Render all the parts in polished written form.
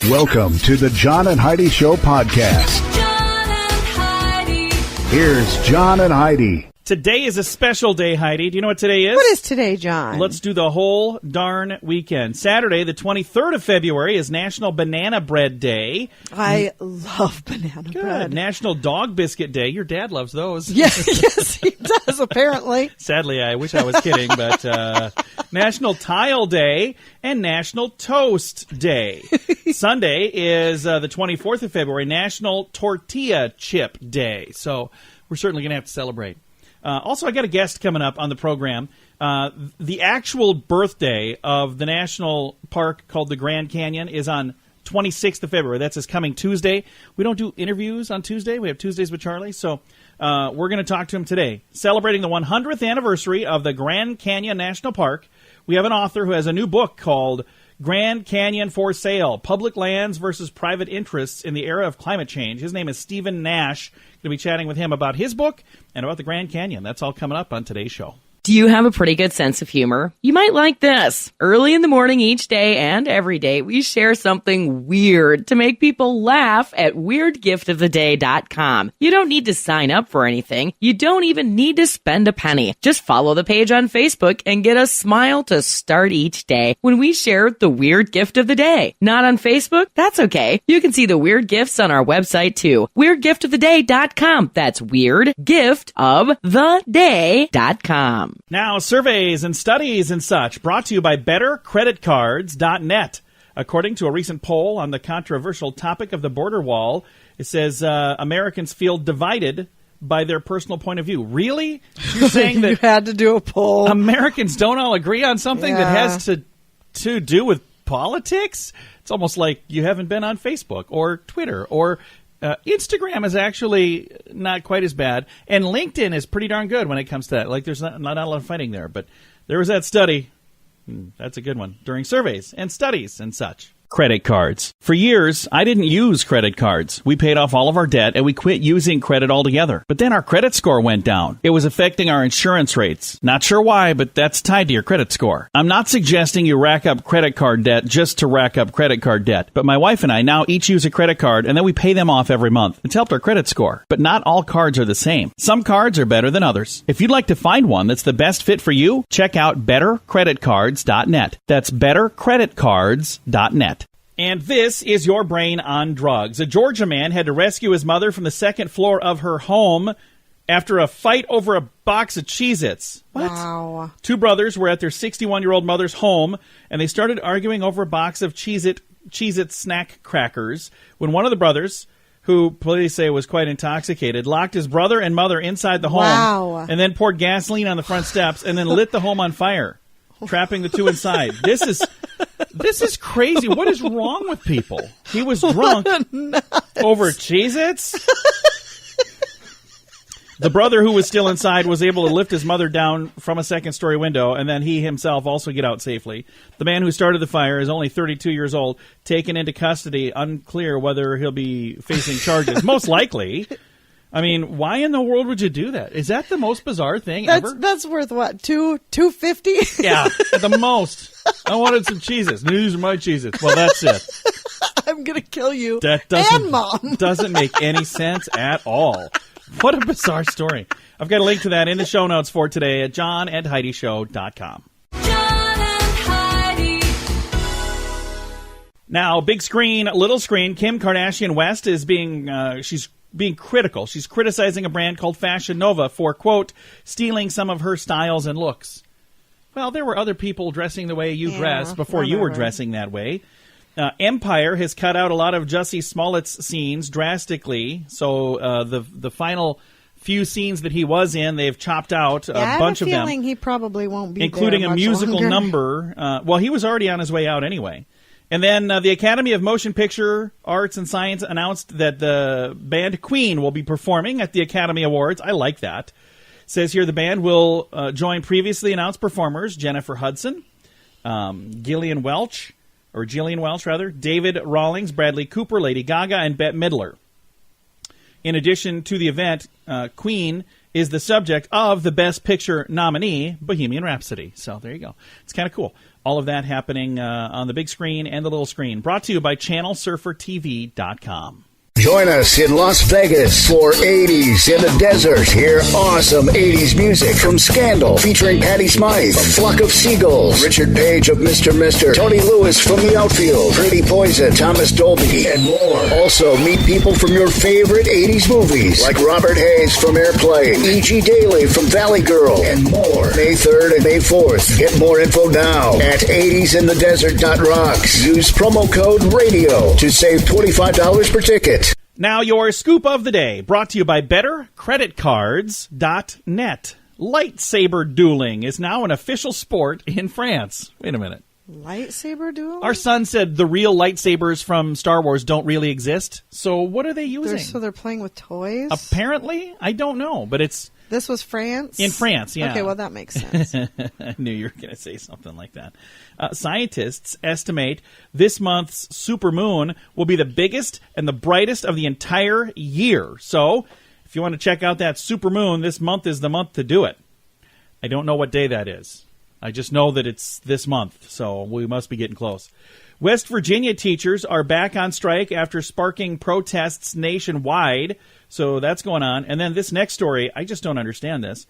Welcome to the John and Heidi Show podcast. John and Heidi. Here's John and Heidi. Today is a special day, Heidi. Do you know what today is? What is today, John? Let's do the whole darn weekend. Saturday, the 23rd of February, is National Banana Bread Day. I love banana bread. National Dog Biscuit Day. Your dad loves those. Yes, he does, apparently. Sadly, I wish I was kidding, but National Tile Day and National Toast Day. Sunday is the 24th of February, National Tortilla Chip Day. So we're certainly going to have to celebrate. Also, I got a guest coming up on the program. The actual birthday of the national park called the Grand Canyon is on 26th of February. That's this coming Tuesday. We don't do interviews on Tuesday. We have Tuesdays with Charlie. So we're going to talk to him today. Celebrating the 100th anniversary of the Grand Canyon National Park, we have an author who has a new book called Grand Canyon for Sale, Public Lands versus Private Interests in the Era of Climate Change. His name is Stephen Nash. Going to be chatting with him about his book and about the Grand Canyon. That's all coming up on today's show. Do you have a pretty good sense of humor? You might like this. Early in the morning each day and every day, we share something weird to make people laugh at WeirdGiftOfTheDay.com. You don't need to sign up for anything. You don't even need to spend a penny. Just follow the page on Facebook and get a smile to start each day when we share the Weird Gift of the Day. Not on Facebook? That's okay. You can see the weird gifts on our website too. WeirdGiftOfTheDay.com. That's WeirdGiftOfTheDay.com. Now, surveys and studies and such brought to you by BetterCreditCards.net. According to a recent poll on the controversial topic of the border wall, it says Americans feel divided by their personal point of view. Really? You're saying that you had to do a poll. Americans don't all agree on something that has to do with politics? It's almost like you haven't been on Facebook or Twitter or Instagram is actually not quite as bad, and LinkedIn is pretty darn good when it comes to that. Like, there's not a lot of fighting there, but there was that study. That's a good one. During surveys and studies and such. Credit cards. For years, I didn't use credit cards. We paid off all of our debt and we quit using credit altogether. But then our credit score went down. It was affecting our insurance rates. Not sure why, but that's tied to your credit score. I'm not suggesting you rack up credit card debt just to rack up credit card debt. But my wife and I now each use a credit card and then we pay them off every month. It's helped our credit score. But not all cards are the same. Some cards are better than others. If you'd like to find one that's the best fit for you, check out BetterCreditCards.net. That's BetterCreditCards.net. And this is your brain on drugs. A Georgia man had to rescue his mother from the second floor of her home after a fight over a box of Cheez-Its. What? Wow. Two brothers were at their 61-year-old mother's home, and they started arguing over a box of Cheez-It snack crackers when one of the brothers, who police say was quite intoxicated, locked his brother and mother inside the home and then poured gasoline on the front steps and then lit the home on fire, trapping the two inside. This is crazy. What is wrong with people? He was drunk over Cheez-Its? The brother who was still inside was able to lift his mother down from a second-story window, and then he himself also get out safely. The man who started the fire is only 32 years old, taken into custody, unclear whether he'll be facing charges. Most likely. I mean, why in the world would you do that? Is that the most bizarre thing ever? That's worth what? $2.50? Yeah, at the most. I wanted some Cheez-Its. These are my Cheez-Its. Well, that's it. I'm going to kill you That and Mom. doesn't make any sense at all. What a bizarre story. I've got a link to that in the show notes for today at johnandheidishow.com. John and Heidi. Now, big screen, little screen, Kim Kardashian West is she's being critical. She's criticizing a brand called Fashion Nova for, quote, stealing some of her styles and looks. Well, there were other people dressing the way you dress before you were dressing that way. Empire has cut out a lot of Jussie Smollett's scenes drastically. So the final few scenes that he was in, they've chopped out a bunch of them. I have a feeling he probably won't be including there a much musical longer. number. Well, he was already on his way out anyway. And then the Academy of Motion Picture Arts and Science announced that the band Queen will be performing at the Academy Awards. I like that. Says here the band will join previously announced performers Jennifer Hudson, Gillian Welch, David Rawlings, Bradley Cooper, Lady Gaga, and Bette Midler. In addition to the event, Queen is the subject of the Best Picture nominee, Bohemian Rhapsody. So there you go. It's kind of cool. All of that happening on the big screen and the little screen. Brought to you by ChannelSurferTV.com. Join us in Las Vegas for 80s in the Desert. Hear awesome 80s music from Scandal, featuring Patti Smythe, A Flock of Seagulls, Richard Page of Mr. Mister, Tony Lewis from The Outfield, Pretty Poison, Thomas Dolby, and more. Also, meet people from your favorite 80s movies, like Robert Hayes from Airplane, E.G. Daily from Valley Girl, and more. May 3rd and May 4th. Get more info now at 80sinthedesert.rocks. Use promo code RADIO to save $25 per ticket. Now, your scoop of the day, brought to you by BetterCreditCards.net. Lightsaber dueling is now an official sport in France. Wait a minute. Lightsaber duel? Our son said the real lightsabers from Star Wars don't really exist. So what are they using? So they're playing with toys? Apparently? I don't know, but it's... This was France? In France, yeah. Okay, well, that makes sense. I knew you were going to say something like that. Scientists estimate this month's supermoon will be the biggest and the brightest of the entire year. So, if you want to check out that supermoon, this month is the month to do it. I don't know what day that is. I just know that it's this month, so we must be getting close. West Virginia teachers are back on strike after sparking protests nationwide. So that's going on. And then this next story, I just don't understand this.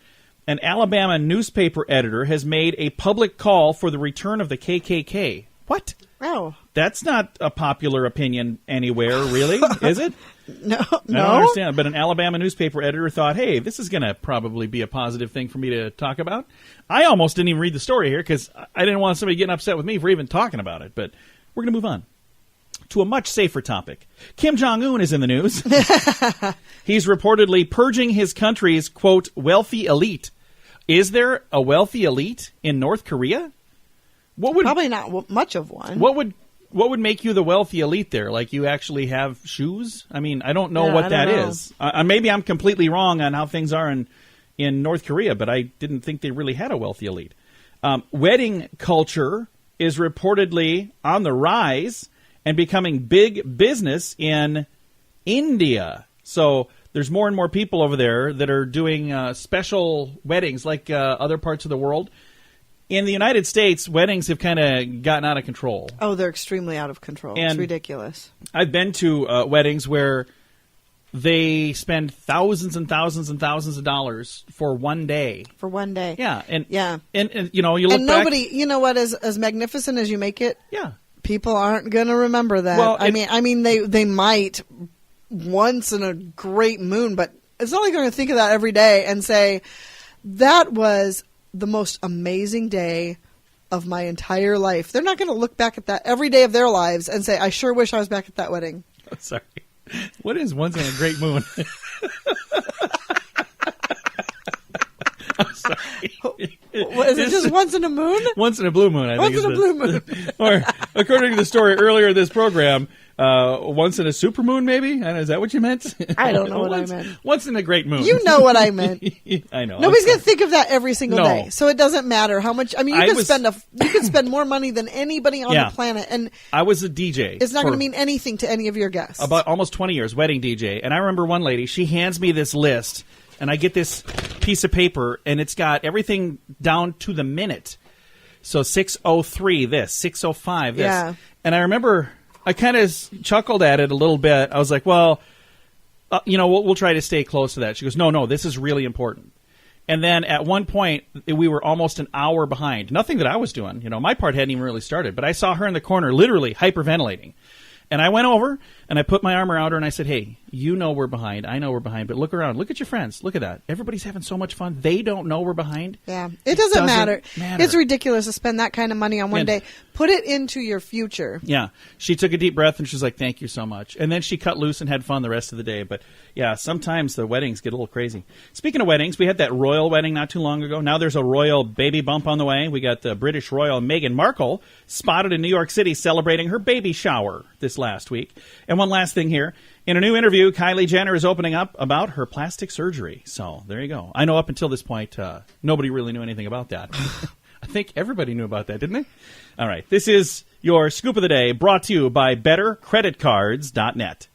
An Alabama newspaper editor has made a public call for the return of the KKK. What? Oh. That's not a popular opinion anywhere, really, is it? No. I don't understand. But an Alabama newspaper editor thought, hey, this is going to probably be a positive thing for me to talk about. I almost didn't even read the story here because I didn't want somebody getting upset with me for even talking about it. But we're going to move on to a much safer topic. Kim Jong-un is in the news. He's reportedly purging his country's, quote, wealthy elite. Is there a wealthy elite in North Korea? Probably not much of one. What would make you the wealthy elite there? Like you actually have shoes? I mean, I don't know what that is. Maybe I'm completely wrong on how things are in North Korea, but I didn't think they really had a wealthy elite. Wedding culture is reportedly on the rise and becoming big business in India. So there's more and more people over there that are doing special weddings like other parts of the world. In the United States, weddings have kind of gotten out of control. Oh, they're extremely out of control. It's ridiculous. I've been to weddings where they spend thousands and thousands and thousands of dollars for one day. For one day. Yeah. And you look and nobody, you know what, as magnificent as you make it, yeah, people aren't going to remember that. Well, I mean, they might once in a great moon, but it's not like they're going to think of that every day and say, that was the most amazing day of my entire life. They're not going to look back at that every day of their lives and say, I sure wish I was back at that wedding. Oh, sorry. What is once in a great moon? I'm sorry. What, is it just once in a moon? Once in a blue moon, I think. Once in a blue moon. Or, according to the story earlier in this program, once in a supermoon, maybe? Is that what you meant? I don't know what I meant. Once in a great moon. You know what I meant. I know. Nobody's going to think of that every single No. day, so it doesn't matter how much. I mean, you can spend more money than anybody on the planet, and I was a DJ. It's not going to mean anything to any of your guests. About almost 20 years, wedding DJ, and I remember one lady. She hands me this list, and I get this piece of paper, and it's got everything down to the minute. So 6:03 this, 6:05 this, Yeah. And I remember I kind of chuckled at it a little bit. I was like, well, we'll try to stay close to that. She goes, no, this is really important. And then at one point, we were almost an hour behind. Nothing that I was doing. My part hadn't even really started. But I saw her in the corner literally hyperventilating. And I went over, and I put my arm around her, and I said, hey, we're behind. I know we're behind. But look around. Look at your friends. Look at that. Everybody's having so much fun. They don't know we're behind. Yeah. It doesn't matter. It's ridiculous to spend that kind of money on one day. Put it into your future. Yeah. She took a deep breath, and she's like, thank you so much. And then she cut loose and had fun the rest of the day. But, yeah, sometimes the weddings get a little crazy. Speaking of weddings, we had that royal wedding not too long ago. Now there's a royal baby bump on the way. We got the British royal Meghan Markle spotted in New York City celebrating her baby shower this last week. And one last thing here. In a new interview, Kylie Jenner is opening up about her plastic surgery. So there you go. I know up until this point, nobody really knew anything about that. I think everybody knew about that, didn't they? All right. This is your Scoop of the Day, brought to you by BetterCreditCards.net.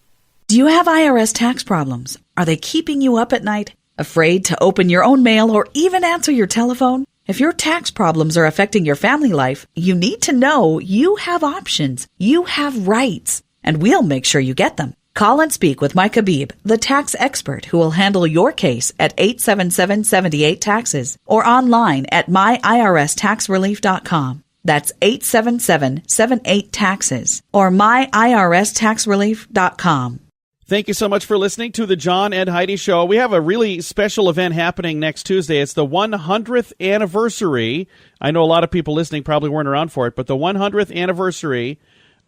Do you have IRS tax problems? Are they keeping you up at night? Afraid to open your own mail or even answer your telephone? If your tax problems are affecting your family life, you need to know you have options. You have rights, and we'll make sure you get them. Call and speak with Mike Habib, the tax expert who will handle your case at 877-78-TAXES or online at myirs.taxrelief.com. That's 877-78-TAXES or myirs.taxrelief.com. Thank you so much for listening to the John and Heidi Show. We have a really special event happening next Tuesday. It's the 100th anniversary. I know a lot of people listening probably weren't around for it, but the 100th anniversary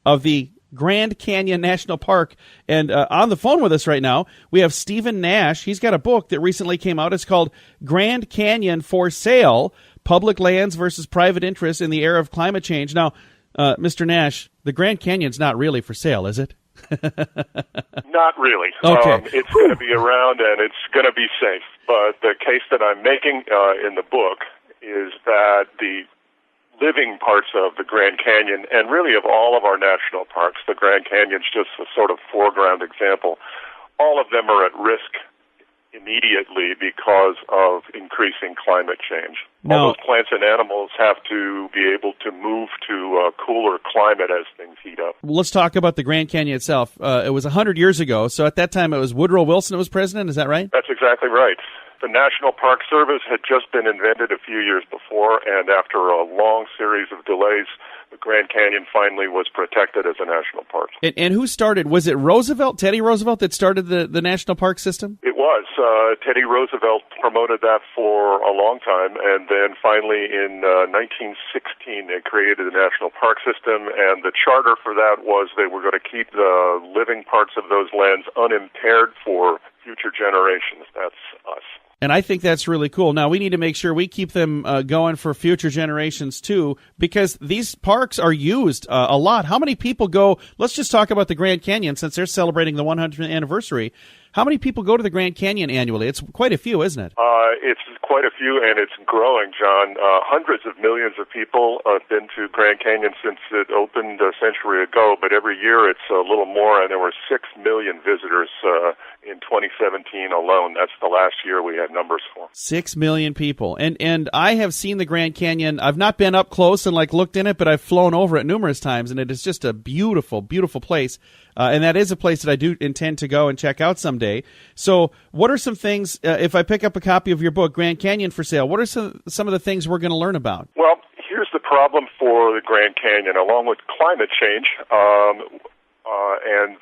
of the Grand Canyon National Park. And on the phone with us right now, we have Stephen Nash. He's got a book that recently came out. It's called Grand Canyon for Sale, Public Lands versus Private Interests in the Era of Climate Change. Now, Mr. Nash, the Grand Canyon's not really for sale, is it? Not really. Okay. It's going to be around and it's going to be safe. But the case that I'm making in the book is that the living parts of the Grand Canyon, and really of all of our national parks, the Grand Canyon's just a sort of foreground example, all of them are at risk immediately because of increasing climate change. All those plants and animals have to be able to move to a cooler climate as things heat up. Well, let's talk about the Grand Canyon itself. It was 100 years ago, so at that time it was Woodrow Wilson who was president, is that right? That's exactly right. The National Park Service had just been invented a few years before, and after a long series of delays, the Grand Canyon finally was protected as a national park. And who started? Was it Roosevelt, Teddy Roosevelt, that started the national park system? It was. Teddy Roosevelt promoted that for a long time, and then finally in 1916 they created the National Park System, and the charter for that was they were going to keep the living parts of those lands unimpaired for future generations. That's us. And I think that's really cool. Now, we need to make sure we keep them going for future generations, too, because these parks are used a lot. How many people go? Let's just talk about the Grand Canyon, since they're celebrating the 100th anniversary. How many people go to the Grand Canyon annually? It's quite a few, isn't it? It's quite a few, and it's growing, John. Hundreds of millions of people have been to Grand Canyon since it opened a century ago, but every year it's a little more, and there were 6 million visitors in 2017 alone. That's the last year we had numbers for. 6 million people. And I have seen the Grand Canyon. I've not been up close and looked in it, but I've flown over it numerous times, and it is just a beautiful, beautiful place. And that is a place that I do intend to go and check out someday. So what are some things, if I pick up a copy of your book, Grand Canyon for Sale, what are some of the things we're going to learn about? Well, here's the problem for the Grand Canyon, along with climate change and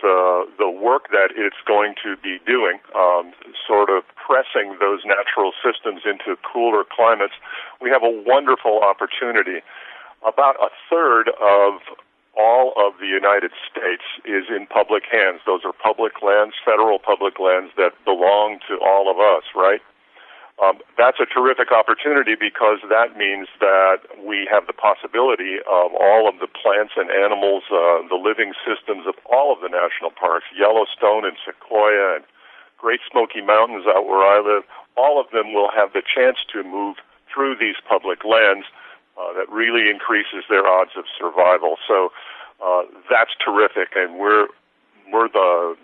the work that it's going to be doing, sort of pressing those natural systems into cooler climates. We have a wonderful opportunity. About a third of all of the United States is in public hands. Those are public lands, federal public lands that belong to all of us, right? That's a terrific opportunity because that means that we have the possibility of all of the plants and animals, the living systems of all of the national parks, Yellowstone and Sequoia and Great Smoky Mountains out where I live, all of them will have the chance to move through these public lands. That really increases their odds of survival. So that's terrific, and we're the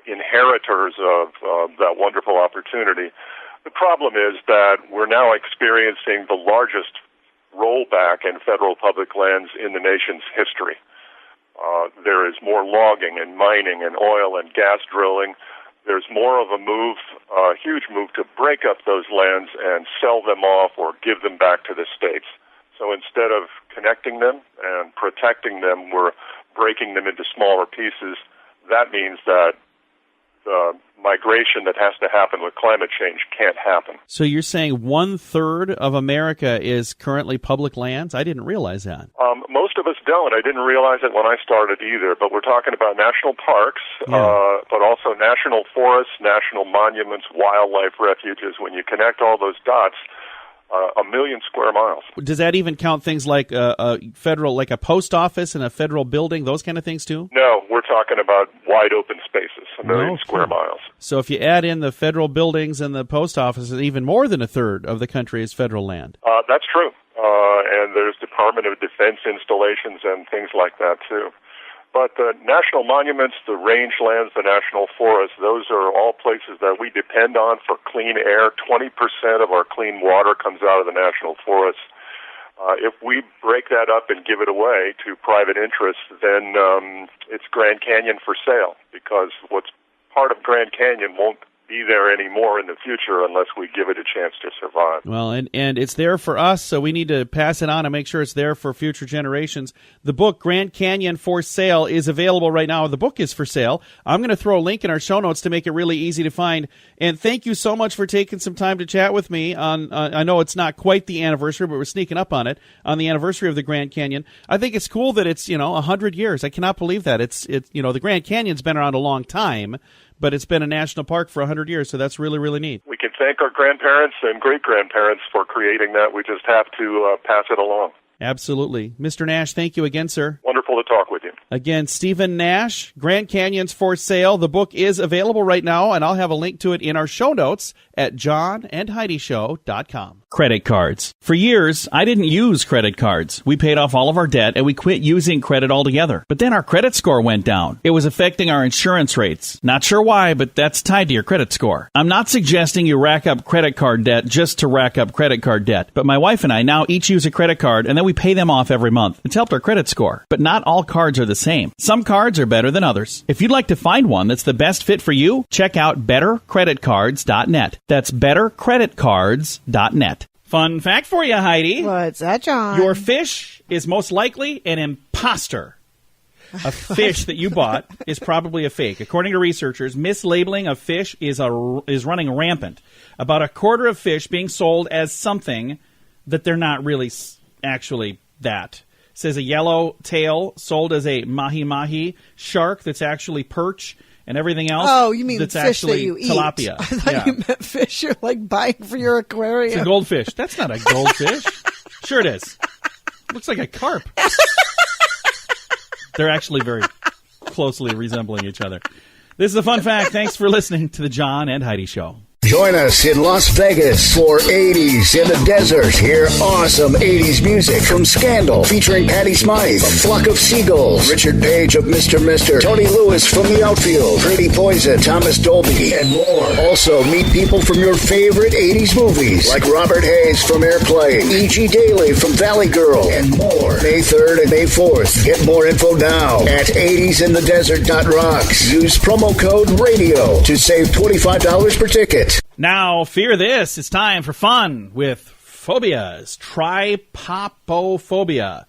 inheritors of that wonderful opportunity. The problem is that we're now experiencing the largest rollback in federal public lands in the nation's history. There is more logging and mining and oil and gas drilling. There's more of a move, a huge move to break up those lands and sell them off or give them back to the states. So instead of connecting them and protecting them, we're breaking them into smaller pieces. That means that the migration that has to happen with climate change can't happen. So you're saying 1/3 of America is currently public lands? I didn't realize that. Most of us don't. I didn't realize it when I started either. But we're talking about national parks, but also national forests, national monuments, wildlife refuges. When you connect all those dots, 1 million square miles. Does that even count things like a federal, like a post office and a federal building, those kind of things too? No, we're talking about wide open spaces, 1 million square miles. So if you add in the federal buildings and the post offices, even more than 1/3 of the country is federal land. That's true. And there's Department of Defense installations and things like that too. But the national monuments, the rangelands, the national forests, those are all places that we depend on for clean air. 20% of our clean water comes out of the national forests. If we break that up and give it away to private interests, then it's Grand Canyon for sale, because what's part of Grand Canyon won't be there anymore in the future unless we give it a chance to survive. Well, and it's there for us, so we need to pass it on and make sure it's there for future generations. The book, Grand Canyon for Sale, is available right now. The book is for sale. I'm going to throw a link in our show notes to make it really easy to find. And thank you so much for taking some time to chat with me on, I know it's not quite the anniversary, but we're sneaking up on it, on the anniversary of the Grand Canyon. I think it's cool that it's, 100 years. I cannot believe that. It's the Grand Canyon's been around a long time, but it's been a national park for 100 years, so that's really, really neat. We can thank our grandparents and great-grandparents for creating that. We just have to pass it along. Absolutely. Mr. Nash, thank you again, sir. Wonderful to talk with you. Again, Stephen Nash, Grand Canyon's for Sale. The book is available right now, and I'll have a link to it in our show notes at johnandheidishow.com. Credit cards. For years, I didn't use credit cards. We paid off all of our debt, and we quit using credit altogether. But then our credit score went down. It was affecting our insurance rates. Not sure why, but that's tied to your credit score. I'm not suggesting you rack up credit card debt just to rack up credit card debt. But my wife and I now each use a credit card, and then we pay them off every month. It's helped our credit score. But not all cards are the same. Some cards are better than others. If you'd like to find one that's the best fit for you, check out bettercreditcards.net. That's bettercreditcards.net. Fun fact for you, Heidi. What's that, John? Your fish is most likely an imposter. A fish that you bought is probably a fake. According to researchers, mislabeling of fish is running rampant. About a quarter of fish being sold as something that they're not really actually that. It says a yellow tail sold as a mahi-mahi, shark that's actually perch, and everything else. Oh, you mean that's fish actually that you eat? tilapia. I thought you meant fish you're like buying for your aquarium. It's a goldfish. That's not a goldfish. Sure it is. Looks like a carp. They're actually very closely resembling each other. This is a fun fact. Thanks for listening to the John and Heidi Show. Join us in Las Vegas for 80s in the Desert. Hear awesome 80s music from Scandal, featuring Patty Smythe, A Flock of Seagulls, Richard Page of Mr. Mister, Tony Lewis from The Outfield, Pretty Poison, Thomas Dolby, and more. Also, meet people from your favorite 80s movies, like Robert Hayes from Airplane, E.G. Daily from Valley Girl, and more. May 3rd and May 4th. Get more info now at 80sinthedesert.rocks. Use promo code RADIO to save $25 per ticket. Now, fear this. It's time for fun with phobias. Trypophobia.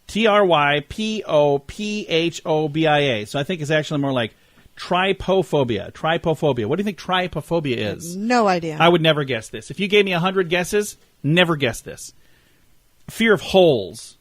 Trypophobia. So I think it's actually more like trypophobia. Trypophobia. What do you think trypophobia is? No idea. I would never guess this. If you gave me 100 guesses, never guess this. Fear of holes.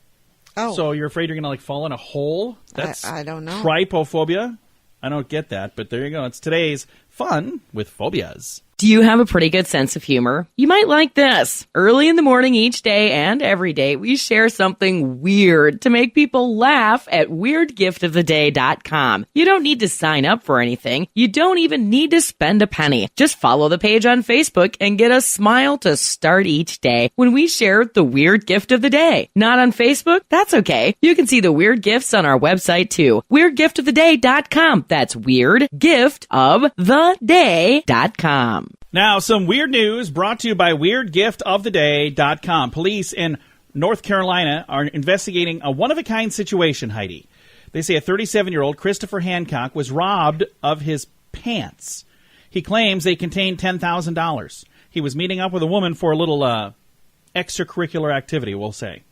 Oh. So you're afraid you're going to fall in a hole? That's I don't know. Trypophobia? I don't get that, but there you go. It's today's fun with phobias. Do you have a pretty good sense of humor? You might like this. Early in the morning each day and every day, we share something weird to make people laugh at WeirdGiftOfTheDay.com. You don't need to sign up for anything. You don't even need to spend a penny. Just follow the page on Facebook and get a smile to start each day when we share the weird gift of the day. Not on Facebook? That's okay. You can see the weird gifts on our website too. WeirdGiftOfTheDay.com. That's WeirdGiftOfTheDay.com. Now, some weird news brought to you by WeirdGiftOfTheDay.com. Police in North Carolina are investigating a one-of-a-kind situation, Heidi. They say a 37-year-old, Christopher Hancock, was robbed of his pants. He claims they contained $10,000. He was meeting up with a woman for a little extracurricular activity, we'll say.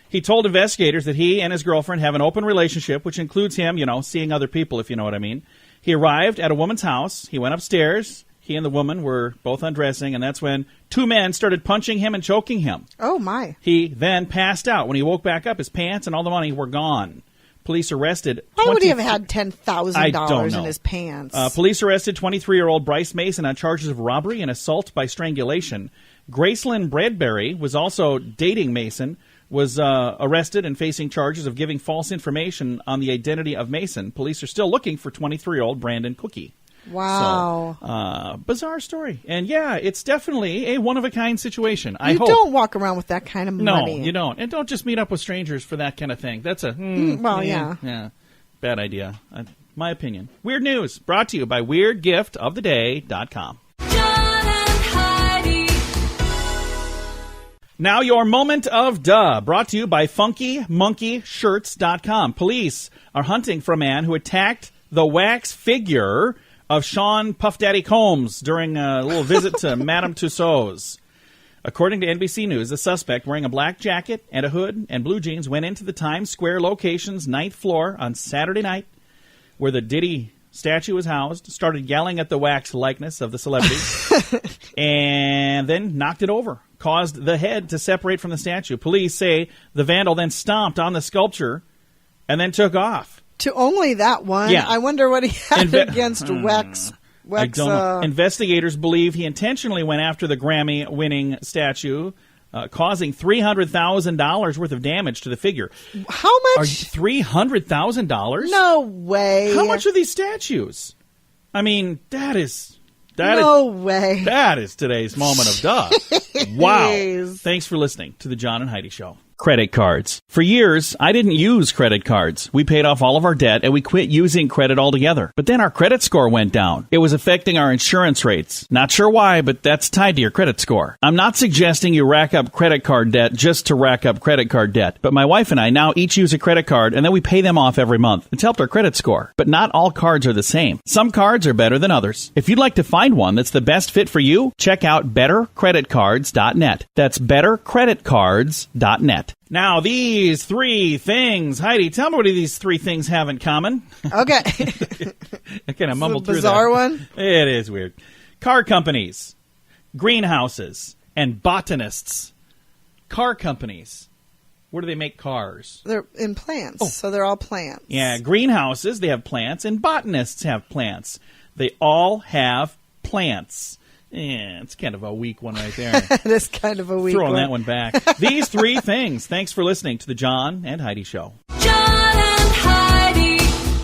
He told investigators that he and his girlfriend have an open relationship, which includes him, seeing other people, if you know what I mean. He arrived at a woman's house. He went upstairs. He and the woman were both undressing, and that's when two men started punching him and choking him. Oh, my. He then passed out. When he woke back up, his pants and all the money were gone. Police arrested... Why would he have had $10,000 in his pants? Police arrested 23-year-old Bryce Mason on charges of robbery and assault by strangulation. Gracelyn Bradbury was also dating Mason, was arrested and facing charges of giving false information on the identity of Mason. Police are still looking for 23-year-old Brandon Cookie. Wow. So, bizarre story. And yeah, it's definitely a one-of-a-kind situation. You don't walk around with that kind of money. No, you don't. And don't just meet up with strangers for that kind of thing. That's a... Well, yeah. Yeah. Bad idea. My opinion. Weird news brought to you by WeirdGiftOfTheDay.com. John and Heidi. Now your moment of duh, brought to you by FunkyMonkeyShirts.com. Police are hunting for a man who attacked the wax figure of Sean Puff Daddy Combs during a little visit to Madame Tussauds. According to NBC News, the suspect, wearing a black jacket and a hood and blue jeans, went into the Times Square location's 9th floor on Saturday night, where the Diddy statue was housed, started yelling at the wax likeness of the celebrity, and then knocked it over, caused the head to separate from the statue. Police say the vandal then stomped on the sculpture and then took off. To only that one? Yeah. I wonder what he had against wax. I don't know. Investigators believe he intentionally went after the Grammy-winning statue, causing $300,000 worth of damage to the figure. How much? $300,000? No way. How much are these statues? I mean, that is way. That is today's moment of duh. Wow. Thanks for listening to the John and Heidi Show. Credit cards. For years, I didn't use credit cards. We paid off all of our debt and we quit using credit altogether. But then our credit score went down. It was affecting our insurance rates. Not sure why, but that's tied to your credit score. I'm not suggesting you rack up credit card debt just to rack up credit card debt. But my wife and I now each use a credit card and then we pay them off every month. It's helped our credit score. But not all cards are the same. Some cards are better than others. If you'd like to find one that's the best fit for you, check out bettercreditcards.net. That's bettercreditcards.net. Now, these three things. Heidi, tell me what these three things have in common. Okay. I kind of mumbled through that. Bizarre one? It is weird. Car companies, greenhouses, and botanists. Car companies. Where do they make cars? They're in plants, so they're all plants. Yeah, greenhouses, they have plants, and botanists have plants. They all have plants. Yeah, it's kind of a weak one right there. It is kind of a weak one. Throwing that one back. These three things. Thanks for listening to the John and Heidi Show. John and Heidi.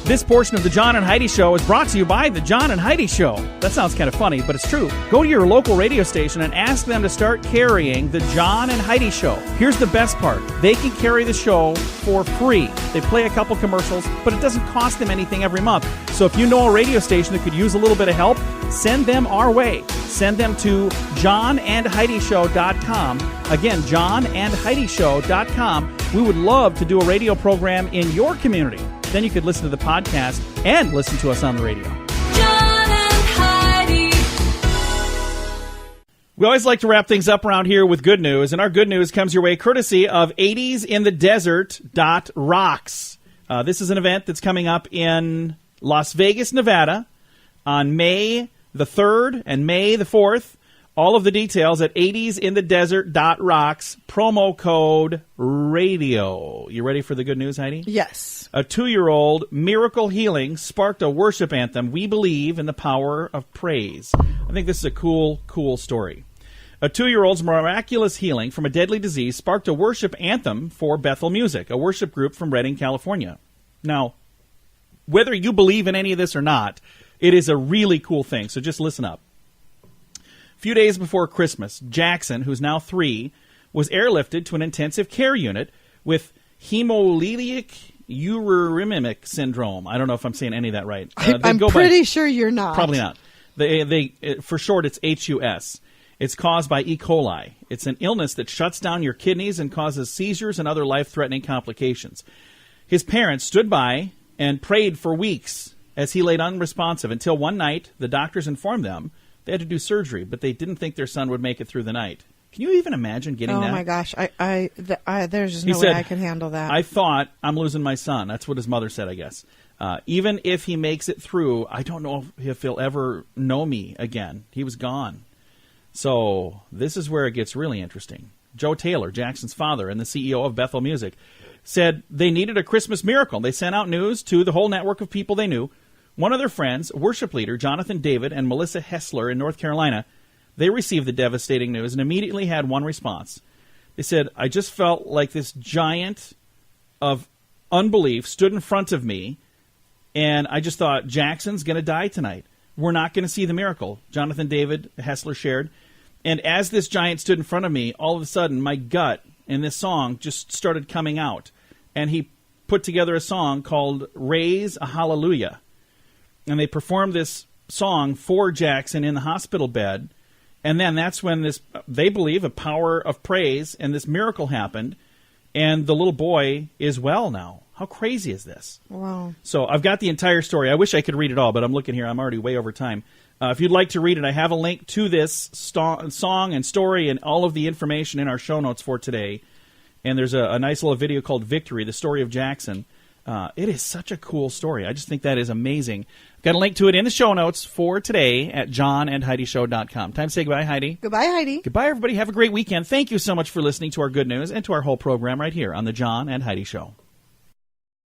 This portion of the John and Heidi Show is brought to you by the John and Heidi Show. That sounds kind of funny, but it's true. Go to your local radio station and ask them to start carrying the John and Heidi Show. Here's the best part. They can carry the show for free. They play a couple commercials, but it doesn't cost them anything every month. So if you know a radio station that could use a little bit of help, send them our way. Send them to johnandheidishow.com. Again, johnandheidishow.com. We would love to do a radio program in your community. Then you could listen to the podcast and listen to us on the radio. John and Heidi. We always like to wrap things up around here with good news, and our good news comes your way courtesy of 80sinthedesert.rocks. This is an event that's coming up in Las Vegas, Nevada on May the 3rd and May the 4th. All of the details at 80sinthedesert.rocks, promo code radio. You ready for the good news, Heidi? Yes. A 2-year-old miracle healing sparked a worship anthem. We believe in the power of praise. I think this is a cool story. A 2-year-old's miraculous healing from a deadly disease sparked a worship anthem for Bethel Music, a worship group from Redding, California. Now, whether you believe in any of this or not, it is a really cool thing, so just listen up. A few days before Christmas, Jackson, who's now 3, was airlifted to an intensive care unit with hemolytic uremic syndrome. I don't know if I'm saying any of that right. I'm pretty sure you're not. Probably not. For short, it's HUS. It's caused by E. coli. It's an illness that shuts down your kidneys and causes seizures and other life-threatening complications. His parents stood by and prayed for weeks as he laid unresponsive until one night the doctors informed them they had to do surgery, but they didn't think their son would make it through the night. Can you even imagine getting that? Oh, my gosh. There's just no way I can handle that. I thought, I'm losing my son. That's what his mother said, I guess. Even if he makes it through, I don't know if he'll ever know me again. He was gone. So this is where it gets really interesting. Joe Taylor, Jackson's father and the CEO of Bethel Music, said they needed a Christmas miracle. They sent out news to the whole network of people they knew. One of their friends, worship leader Jonathan David and Melissa Hessler in North Carolina, they received the devastating news and immediately had one response. They said, I just felt like this giant of unbelief stood in front of me, and I just thought, Jackson's going to die tonight. We're not going to see the miracle, Jonathan David Hessler shared. And as this giant stood in front of me, all of a sudden, my gut in this song just started coming out. And he put together a song called Raise a Hallelujah. And they performed this song for Jackson in the hospital bed. And then that's when they believe, a power of praise and this miracle happened. And the little boy is well now. How crazy is this? Wow. So I've got the entire story. I wish I could read it all, but I'm looking here. I'm already way over time. If you'd like to read it, I have a link to this song and story and all of the information in our show notes for today. And there's a nice little video called Victory, the story of Jackson. It is such a cool story. I just think that is amazing. Got a link to it in the show notes for today at johnandheidishow.com. Time to say goodbye, Heidi. Goodbye, Heidi. Goodbye, everybody. Have a great weekend. Thank you so much for listening to our good news and to our whole program right here on the John and Heidi Show.